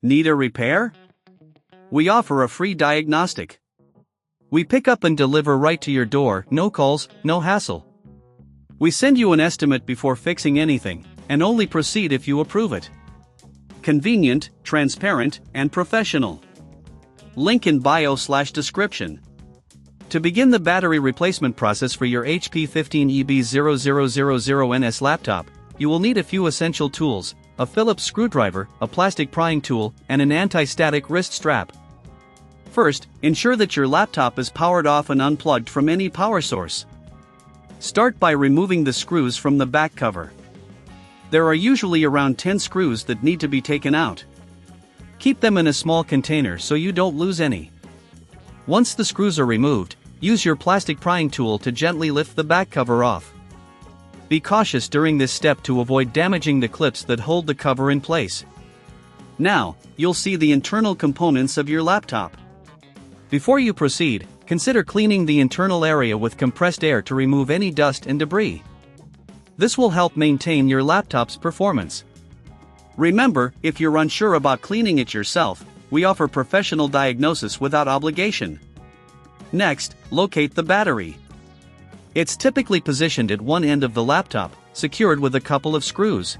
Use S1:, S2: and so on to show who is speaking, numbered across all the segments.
S1: Need a repair? We offer a free diagnostic. We pick up and deliver right to your door, no calls, no hassle. We send you an estimate before fixing anything, and only proceed if you approve it. Convenient, transparent, and professional. Link in bio/description. To begin the battery replacement process for your HP 15eb0000ns laptop, you will need a few essential tools: a Phillips screwdriver, a plastic prying tool, and an anti-static wrist strap. First, ensure that your laptop is powered off and unplugged from any power source. Start by removing the screws from the back cover. There are usually around 10 screws that need to be taken out. Keep them in a small container so you don't lose any. Once the screws are removed, use your plastic prying tool to gently lift the back cover off. Be cautious during this step to avoid damaging the clips that hold the cover in place. Now, you'll see the internal components of your laptop. Before you proceed, consider cleaning the internal area with compressed air to remove any dust and debris. This will help maintain your laptop's performance. Remember, if you're unsure about cleaning it yourself, we offer professional diagnosis without obligation. Next, locate the battery. It's typically positioned at one end of the laptop, secured with a couple of screws.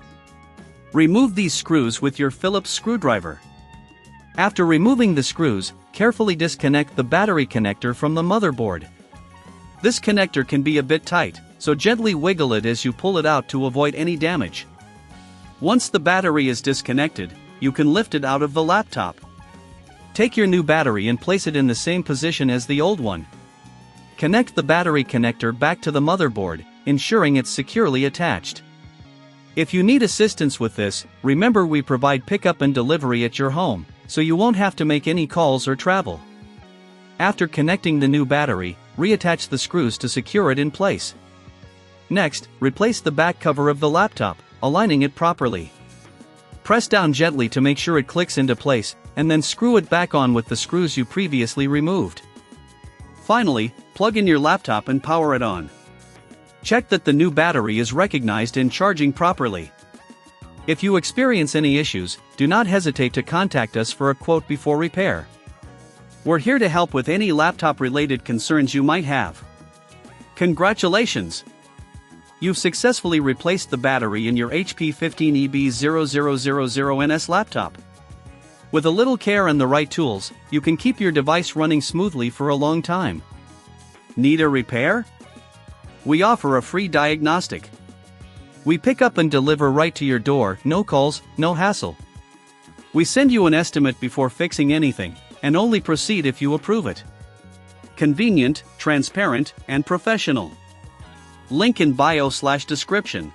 S1: Remove these screws with your Phillips screwdriver. After removing the screws, carefully disconnect the battery connector from the motherboard. This connector can be a bit tight, so gently wiggle it as you pull it out to avoid any damage. Once the battery is disconnected, you can lift it out of the laptop. Take your new battery and place it in the same position as the old one. Connect the battery connector back to the motherboard, ensuring it's securely attached. If you need assistance with this, remember we provide pickup and delivery at your home, so you won't have to make any calls or travel. After connecting the new battery, reattach the screws to secure it in place. Next, replace the back cover of the laptop, aligning it properly. Press down gently to make sure it clicks into place, and then screw it back on with the screws you previously removed. Finally, plug in your laptop and power it on. Check that the new battery is recognized and charging properly. If you experience any issues, do not hesitate to contact us for a quote before repair. We're here to help with any laptop-related concerns you might have. Congratulations! You've successfully replaced the battery in your HP 15eb0000ns laptop. With a little care and the right tools, you can keep your device running smoothly for a long time. Need a repair? We offer a free diagnostic. We pick up and deliver right to your door, no calls, no hassle. We send you an estimate before fixing anything, and only proceed if you approve it. Convenient, transparent, and professional. Link in bio/description.